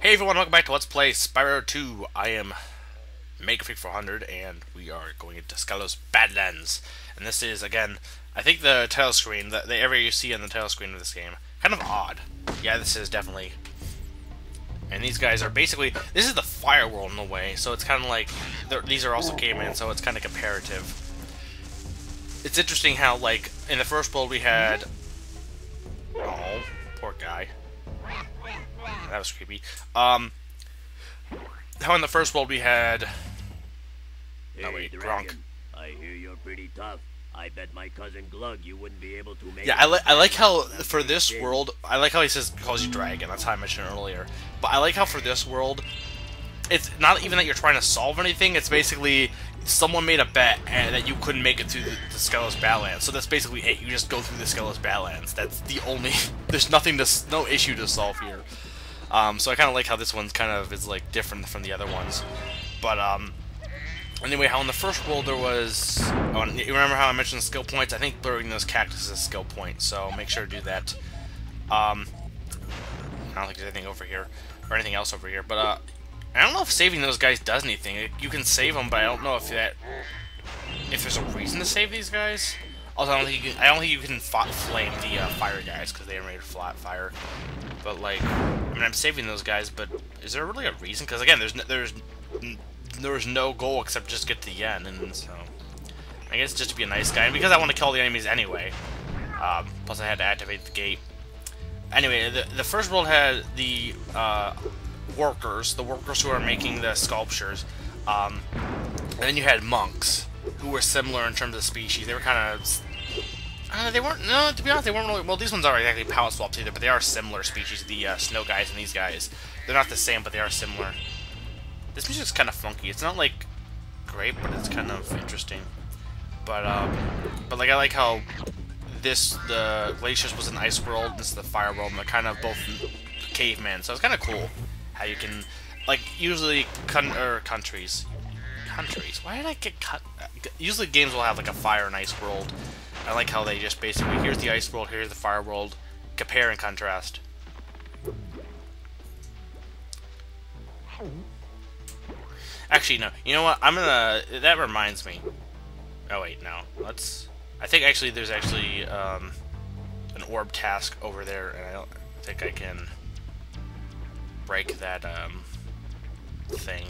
Hey everyone, welcome back to Let's Play Spyro 2. I am MegaFreak400 and we are going into Skelos Badlands. And this is, again, I think the title screen, the area you see on the title screen of this game, kind of odd. Yeah, this is definitely. And these guys are basically, this is the fire world in a way, so it's kind of like, these are also cavemen, so it's kind of comparative. It's interesting how, like, in the first world we had, oh, poor guy. That was creepy. How in the first world we had... No, wait, Gronk. I hear you're pretty tough. I bet my cousin Glug you wouldn't be able to make Yeah, I like how, for this world, I like how he calls you Dragon, that's how I mentioned earlier. But I like how for this world, it's not even that you're trying to solve anything, it's basically, someone made a bet that you couldn't make it through the Skelos Badlands. So that's basically it, you just go through the Skelos Badlands. That's the only, there's no issue to solve here. So I kind of like how this one's kind of is like different from the other ones. But anyway, how in the first world there was, oh, you remember how I mentioned skill points? I think blurring those cactus is a skill point, so make sure to do that. I don't think there's anything over here or anything else over here. But I don't know if saving those guys does anything. You can save them, but I don't know if there's a reason to save these guys. Also, I don't think you can flame the fire guys because they are made of flat fire. But like, I mean, I'm saving those guys, but is there really a reason? Because again, there's no goal except just get to the end, and so I guess just to be a nice guy, and because I want to kill the enemies anyway. Plus, I had to activate the gate. Anyway, the first world had the workers who are making the sculptures, and then you had monks who were similar in terms of species. They were kind of they weren't, no, to be honest, they weren't really, well, these ones aren't exactly palette swaps either, but they are similar species, the snow guys and these guys. They're not the same, but they are similar. This music's kind of funky. It's not, like, great, but it's kind of interesting. But like, I like how the Glaciers was an ice world, this is the fire world, and they're kind of both cavemen, so it's kind of cool how you can, like, usually, countries, why did I get cut? Usually games will have, like, a fire and ice world. I like how they just basically, here's the ice world, here's the fire world, compare and contrast. Actually, no, you know what, that reminds me. Oh wait, no, I think actually there's actually, an orb task over there, and I don't think I can break that, thing.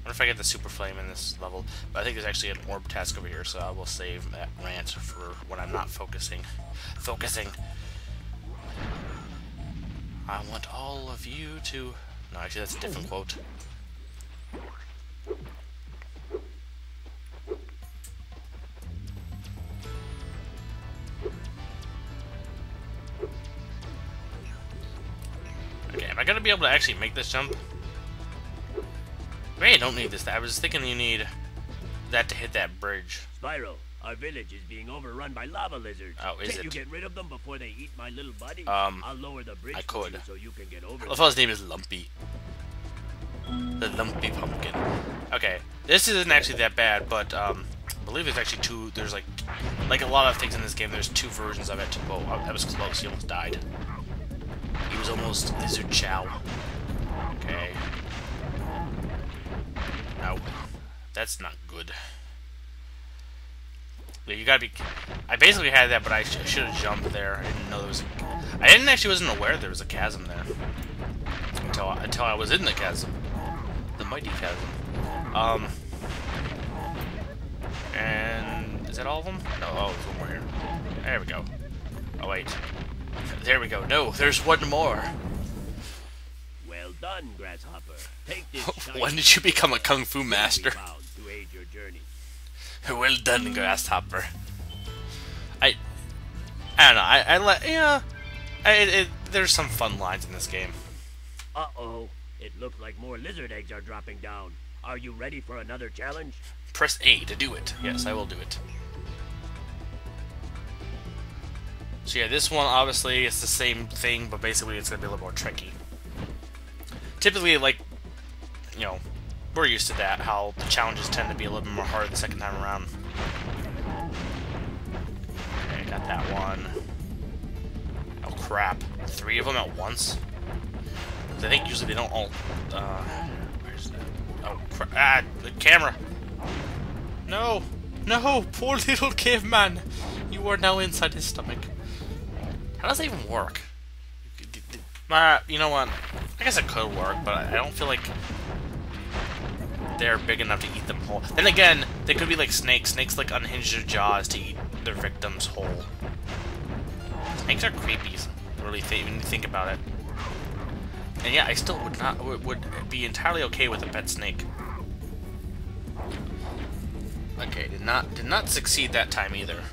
I wonder if I get the super flame in this level, but I think there's actually an orb task over here, so I will save that rant for when I'm not focusing. I want all of you to... No, actually that's a different quote. Okay, am I gonna be able to actually make this jump? Maybe I don't need this. I was thinking you need that to hit that bridge. Spyro, our village is being overrun by lava lizards. Oh, is Can't it? you get rid of them before they eat my little buddy? I'll lower the bridge I could. so you can get over. I thought his name is Lumpy. The Lumpy Pumpkin. Okay, this isn't actually that bad, but I believe there's actually two. There's like a lot of things in this game. There's two versions of it. Whoa, that was close. He almost died. He was almost Lizard Chow. Okay. No, that's not good. Yeah, you gotta be. I basically had that, but I should have jumped there. I didn't know there was. Wasn't aware there was a chasm there until I was in the chasm, the mighty chasm. And is that all of them? No, oh, there's one more here. There we go. Oh wait, there we go. No, there's one more. Well done, Grasshopper. Take this. When did you become a kung fu master? To aid your journey. Well done, Grasshopper. I don't know. There's some fun lines in this game. Uh-oh. It looks like more lizard eggs are dropping down. Are you ready for another challenge? Press A to do it. Yes, I will do it. So yeah, this one obviously it's the same thing, but basically it's gonna be a little more tricky. Typically, like, you know, we're used to that, how the challenges tend to be a little bit more hard the second time around. Okay, got that one. Oh crap. 3 of them at once? I think usually they don't all. Where's that? Oh, the camera. No, no, poor little caveman. You are now inside his stomach. How does that even work? You know what? I guess it could work, but I don't feel like they're big enough to eat them whole. Then again, they could be like snakes. Snakes like unhinge their jaws to eat their victims whole. Snakes are creepy, really, when you think about it. And yeah, I still would be entirely okay with a pet snake. Okay, did not succeed that time either.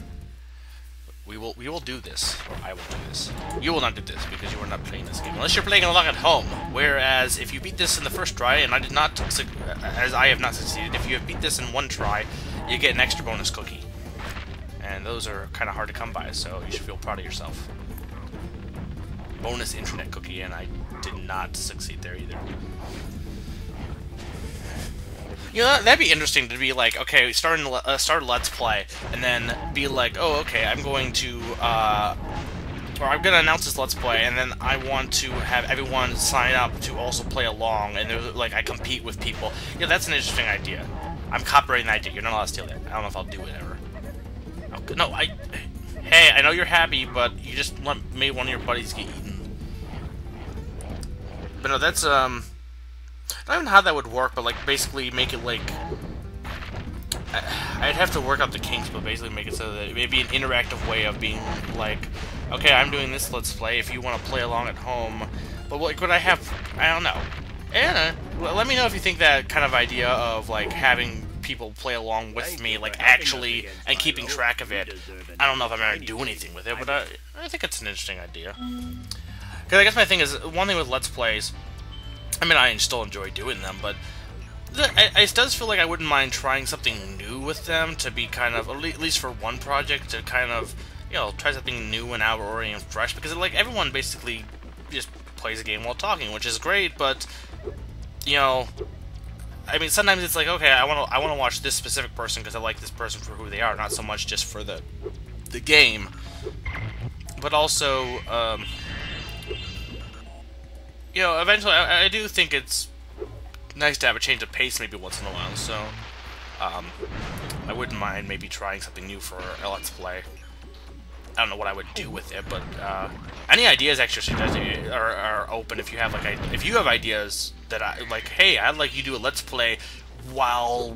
We will do this. Or I will do this. You will not do this because you are not playing this game unless you're playing along at home. Whereas if you beat this in the first try, and I did not, as I have not succeeded, if you have beat this in one try, you get an extra bonus cookie, and those are kind of hard to come by. So you should feel proud of yourself. Bonus internet cookie, and I did not succeed there either. You know, that'd be interesting to be like, okay, start a Let's Play, and then be like, oh, okay, I'm going to, or I'm gonna announce this Let's Play, and then I want to have everyone sign up to also play along, and there's, like, I compete with people. Yeah, that's an interesting idea. I'm copyrighting the idea. You're not allowed to steal that. I don't know if I'll do it ever. Oh, no, hey, I know you're happy, but you just made one of your buddies get eaten. But no, that's, I don't know how that would work, but, like, basically make it, like... I'd have to work out the kinks, but basically make it so that it may be an interactive way of being, like, okay, I'm doing this Let's Play, if you want to play along at home. But, like, would I have... I don't know. Well, let me know if you think that kind of idea of, like, having people play along with me, like, actually, and keeping track of it. I don't know if I'm going to do anything with it, but I think it's an interesting idea. Because I guess my thing is, one thing with Let's Plays... I mean, I still enjoy doing them, but it does feel like I wouldn't mind trying something new with them to be kind of, at least for one project, to kind of, you know, try something new and out-oriented and fresh, because, like, everyone basically just plays a game while talking, which is great, but, you know, I mean, sometimes it's like, okay, I want to watch this specific person because I like this person for who they are, not so much just for the game, but also, you know, eventually, I do think it's nice to have a change of pace maybe once in a while, so I wouldn't mind maybe trying something new for a Let's Play. I don't know what I would do with it, but any ideas actually are open if you have, like, if you have ideas that like, hey, I'd like you to do a Let's Play while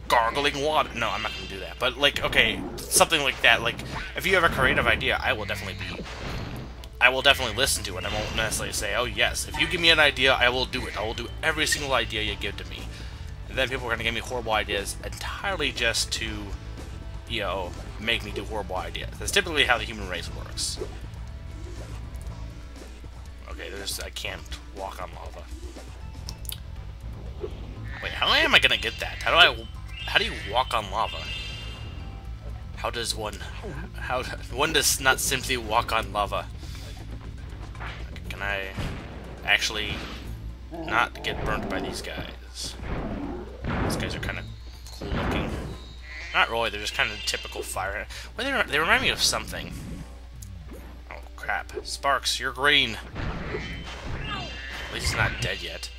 gargling water. No, I'm not going to do that, but, like, okay, something like that. Like, if you have a creative idea, I will definitely listen to it. I won't necessarily say, oh yes, if you give me an idea, I will do it. I will do every single idea you give to me. And then people are going to give me horrible ideas entirely just to, you know, make me do horrible ideas. That's typically how the human race works. Okay, I can't walk on lava. Wait, how am I going to get that? How do you walk on lava? One does not simply walk on lava. Can I actually not get burnt by these guys? These guys are kind of cool looking. Not really, they're just kind of typical fire. Well, they remind me of something. Oh, crap. Sparks, you're green. At least he's not dead yet.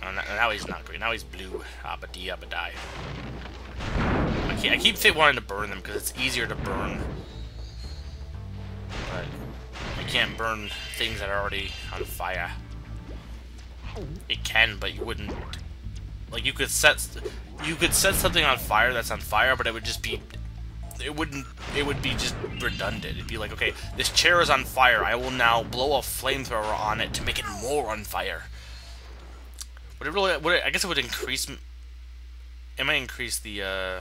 Oh, now he's not green. Now he's blue. Abadi, abadai. I keep wanting to burn them because it's easier to burn. But you can't burn things that are already on fire. It can, but you wouldn't. Like, you could set something on fire that's on fire, but it would just be. It would be just redundant. It'd be like, okay, this chair is on fire. I will now blow a flamethrower on it to make it more on fire. Would it really? I guess it would increase. It might increase the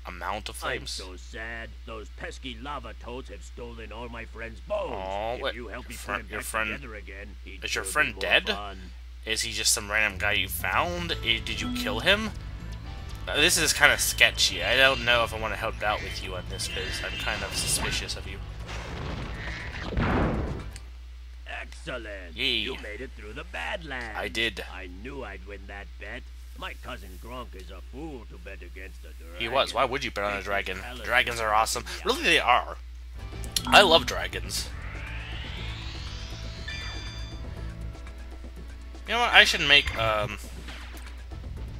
amount of flames. I'm so sad. Those pesky lava toads have stolen all my friend's bones. Oh, if you help me put them back together again, is your friend dead? Fun. Is he just some random guy you found? Did you kill him? This is kind of sketchy. I don't know if I want to help out with you on this because I'm kind of suspicious of you. Excellent. Yay. You made it through the Badlands. I did. I knew I'd win that bet. My cousin Gronk is a fool to bet against a dragon. He was. Why would you bet on a dragon? Dragons are awesome. Really, they are. I love dragons. You know what? I should make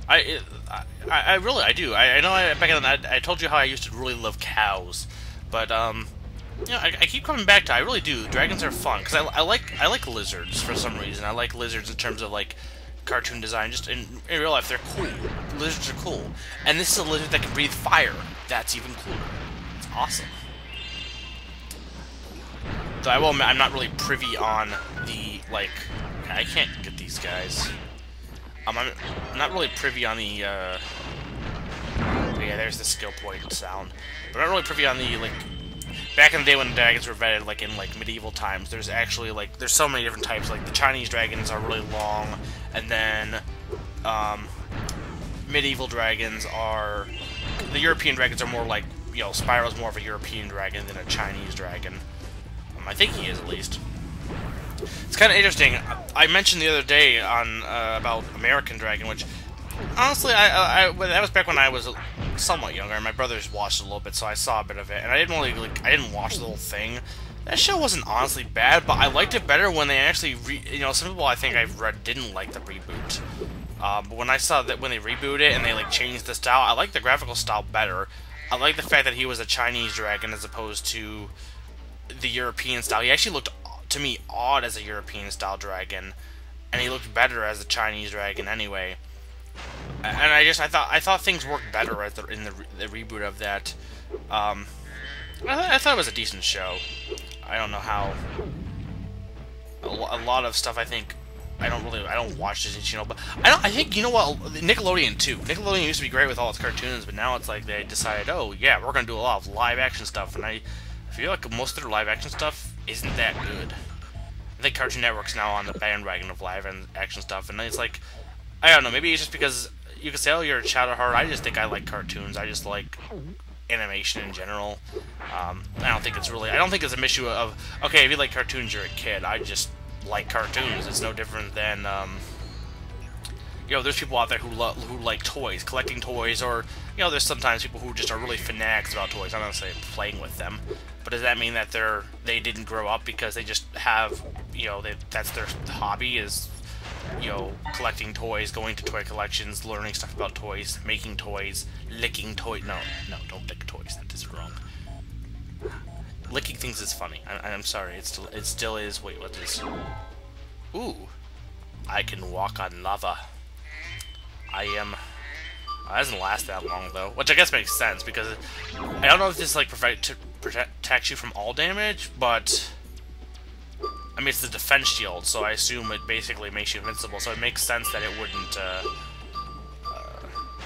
I really I do. I know back in I told you how I used to really love cows, but you know, I keep coming back to I really do. Dragons are fun because I like lizards for some reason. I like lizards in terms of like cartoon design. Just in real life, they're cool. Lizards are cool, and this is a lizard that can breathe fire. That's even cooler. It's awesome. So I will admit, I'm not really privy on the like. I can't get these guys. I'm not really privy on the. Yeah, there's the skill point sound. But I'm not really privy on the like. Back in the day when dragons were vetted, like in like medieval times, there's actually like there's so many different types. Like the Chinese dragons are really long, and then medieval dragons are the European dragons are more like Spyro's more of a European dragon than a Chinese dragon. I think he is at least. It's kind of interesting. I mentioned the other day on about American Dragon, which honestly, that was back when I was somewhat younger. My brothers watched a little bit, so I saw a bit of it, and I didn't really I didn't watch the whole thing. That show wasn't honestly bad, but I liked it better when they actually some people I think I've read didn't like the reboot. But when I saw that when they rebooted it and they like changed the style, I like the graphical style better. I like the fact that he was a Chinese dragon as opposed to the European style. He actually looked to me odd as a European style dragon, and he looked better as a Chinese dragon anyway. And I thought things worked better in the reboot of that. I thought it was a decent show. I don't know how. A lot of stuff I think I don't watch Disney Channel, but I think you know what, Nickelodeon too. Nickelodeon used to be great with all its cartoons, but now it's like they decided, oh yeah, we're gonna do a lot of live action stuff, and I feel like most of their live action stuff isn't that good. I think Cartoon Network's now on the bandwagon of live action stuff, and it's like, I don't know, maybe it's just because you could say, oh, you're a child at heart. I just think I like cartoons. I just like animation in general. I don't think it's an issue of, okay, if you like cartoons, you're a kid. I just like cartoons. It's no different than, there's people out there who like toys, collecting toys, or, there's sometimes people who just are really fanatics about toys. I'm not saying playing with them, but does that mean that they didn't grow up because they just have, that's their hobby is, collecting toys, going to toy collections, learning stuff about toys, making toys, licking toys. No, don't lick toys. That is wrong. Licking things is funny. I'm sorry. It still is. Wait, what is? Ooh, I can walk on lava. That doesn't last that long though, which I guess makes sense because I don't know if this like protects you from all damage, but I mean it's the defense shield, so I assume it basically makes you invincible. So it makes sense that it wouldn't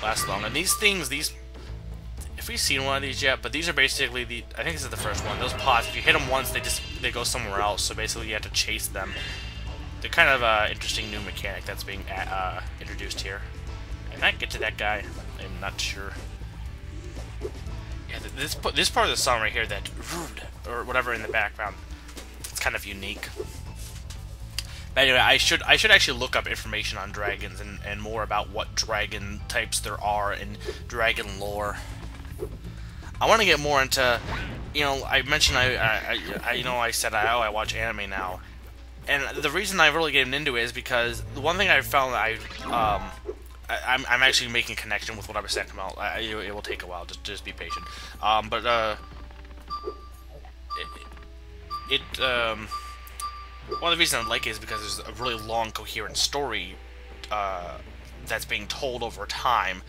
last long. And these things, if we've seen one of these yet, but these are basically I think this is the first one. Those pods, if you hit them once, they go somewhere else. So basically, you have to chase them. They're kind of an interesting new mechanic that's being introduced here. Can I get to that guy? I'm not sure. Yeah, this part of the song right here, that rude or whatever in the background, it's kind of unique. But anyway, I should actually look up information on dragons and more about what dragon types there are in dragon lore. I want to get more into, I mentioned I said I watch anime now, and the reason I really getting into it is because the one thing I found that I'm actually making a connection with what I was saying about. It will take a while. Just be patient. But one of the reasons I like it is because there's a really long, coherent story that's being told over time.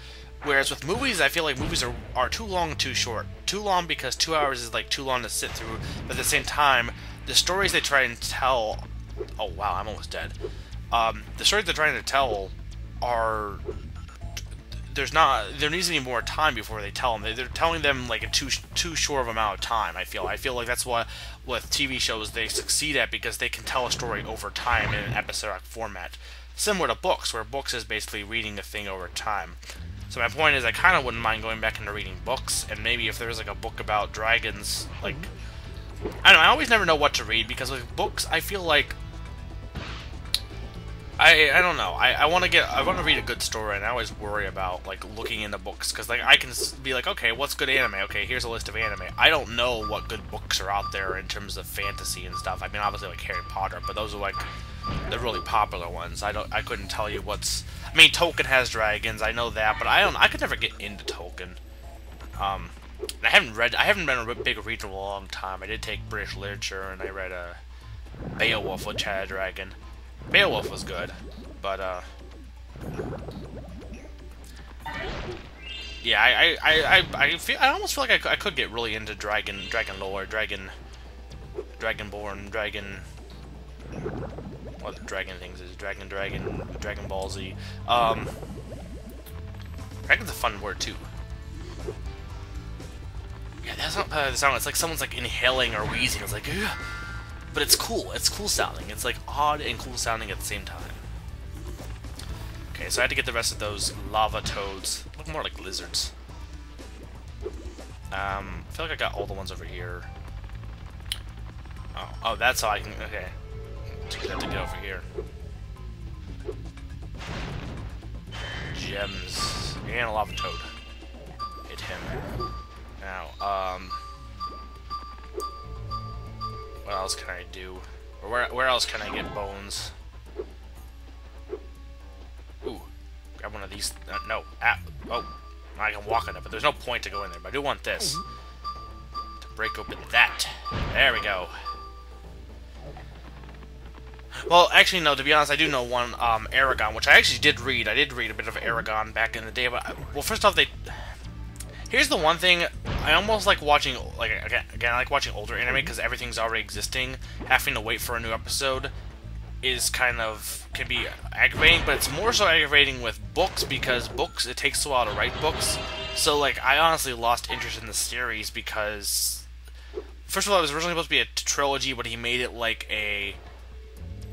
Whereas with movies, I feel like movies are too long and too short. Too long because 2 hours is like too long to sit through, but at the same time, the stories they try and tell... Oh wow, I'm almost dead. The stories they're trying to tell are... There needs to be more time before they tell them. They're telling them like a too short of amount of time, I feel like that's what with TV shows they succeed at, because they can tell a story over time in an episodic format. Similar to books, where books is basically reading a thing over time. So my point is, I kind of wouldn't mind going back into reading books, and maybe if there's like a book about dragons, like, I don't know, I always never know what to read, because with books, I feel like, I don't know, I want to read a good story, and I always worry about, like, looking into books, because, like, I can be like, okay, what's good anime? Okay, here's a list of anime. I don't know what good books are out there in terms of fantasy and stuff. I mean, obviously, like, Harry Potter, but those are, like, the really popular ones. I couldn't tell you what's. I mean, Tolkien has dragons. I know that, but I could never get into Tolkien. I haven't been a big reader in a long time. I did take British literature, and I read Beowulf, which had a dragon. Beowulf was good, but yeah, I almost feel like I could get really into dragon lore, dragonborn, what the dragon things is, Dragon Ball Z. Dragon's a fun word too. Yeah, that's not the sound. It's like someone's like inhaling or wheezing. It's like, ugh. But it's cool. It's cool sounding. It's like odd and cool sounding at the same time. Okay, so I had to get the rest of those lava toads. Look more like lizards. I feel like I got all the ones over here. Oh, that's how I can. Okay, I have to get over here. Gems and a lava toad. Hit him. Now, what else can I do? Or where else can I get bones? Ooh, grab one of these. No, oh, I can walk on it, but there's no point to go in there. But I do want this to break open that. There we go. Well, actually, no. To be honest, I do know one, Aragon, which I actually did read. I did read a bit of Aragon back in the day. But well, first off, here's the one thing. I almost like watching, like, again, I like watching older anime because everything's already existing. Having to wait for a new episode is kind of, can be aggravating, but it's more so aggravating with books because books, it takes a while to write books. So, like, I honestly lost interest in the series because, first of all, it was originally supposed to be a trilogy, but he made it like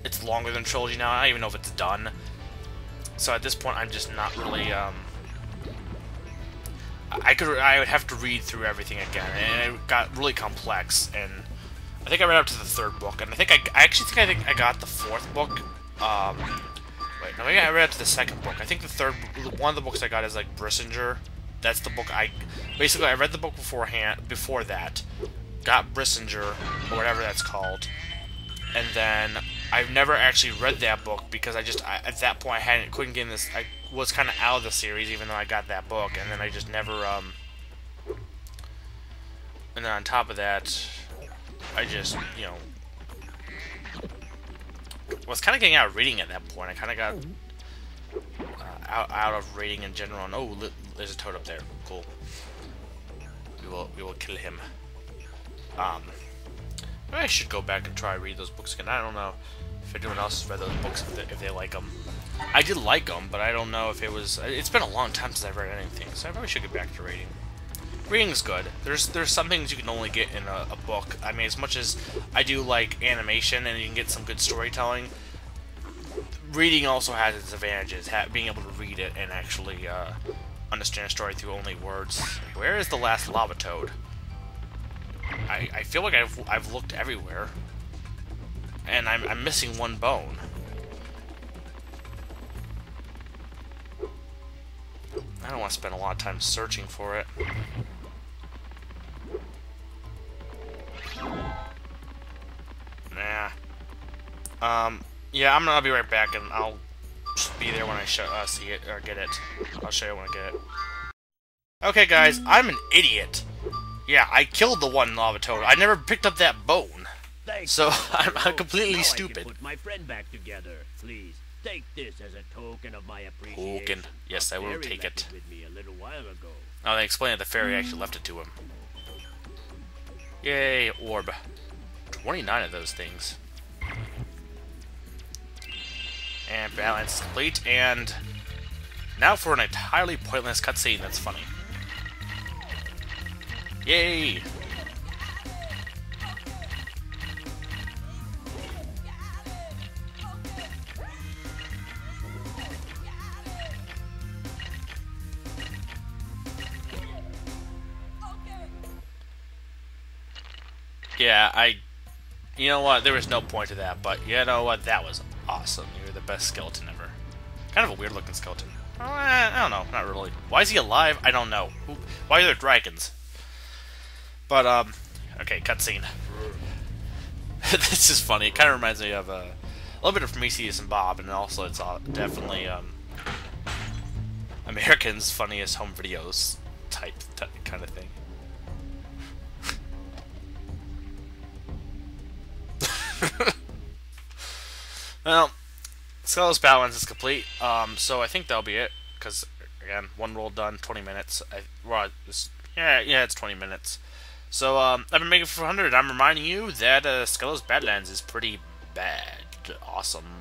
it's longer than trilogy now. I don't even know if it's done. So at this point, I'm just not really, I would have to read through everything again, and it got really complex. And I think I read up to the 3rd book, and I think I think I got the 4th book. Wait, no, maybe I read up to the 2nd book. I think one of the books I got is like Brissinger. That's the book basically I read the book before that, got Brissinger or whatever that's called, and then I've never actually read that book because at that point couldn't get in this. I was kind of out of the series even though I got that book, and then I just never and then on top of that, I just, you know, was kind of getting out of reading at that point. I kind of got out of reading in general. And oh, there's a toad up there. Cool. We will kill him. Maybe I should go back and try to read those books again. I don't know if anyone else has read those books, if they like them. I did like them, but I don't know if it was. It's been a long time since I've read anything, so I probably should get back to reading. Reading's good. There's some things you can only get in a book. I mean, as much as I do like animation and you can get some good storytelling, reading also has its advantages. Being able to read it and actually understand a story through only words. Where is the last lava toad? I feel like I've looked everywhere, and I'm missing one bone. I don't want to spend a lot of time searching for it. Nah. Yeah, I'll be right back, and I'll be there when I see it or get it. I'll show you when I get it. Okay, guys, I'm an idiot. Yeah, I killed the one lava toad. I never picked up that bone. Thanks. So I'm completely now stupid. I can put my friend back together. Please take this as a token of my appreciation. Token. Yes, I will take it. With me a little while ago. Oh, they explained that the fairy actually left it to him. Yay, orb. 29 of those things. And balance complete, and now for an entirely pointless cutscene that's funny. Yay! Yeah, you know what, there was no point to that, but you know what, that was awesome. You're the best skeleton ever. Kind of a weird looking skeleton. I don't know, not really. Why is he alive? I don't know. Why are there dragons? But, okay, cutscene. This is funny. It kind of reminds me of, little bit of Prometheus and Bob, and also it's definitely American's Funniest Home Videos type kind of thing. Well, Skelos Badlands is complete, so I think that'll be it, because, again, one roll done, 20 minutes. Yeah, it's 20 minutes. So, I've been making 400, I'm reminding you that Skelos Badlands is pretty bad. Awesome.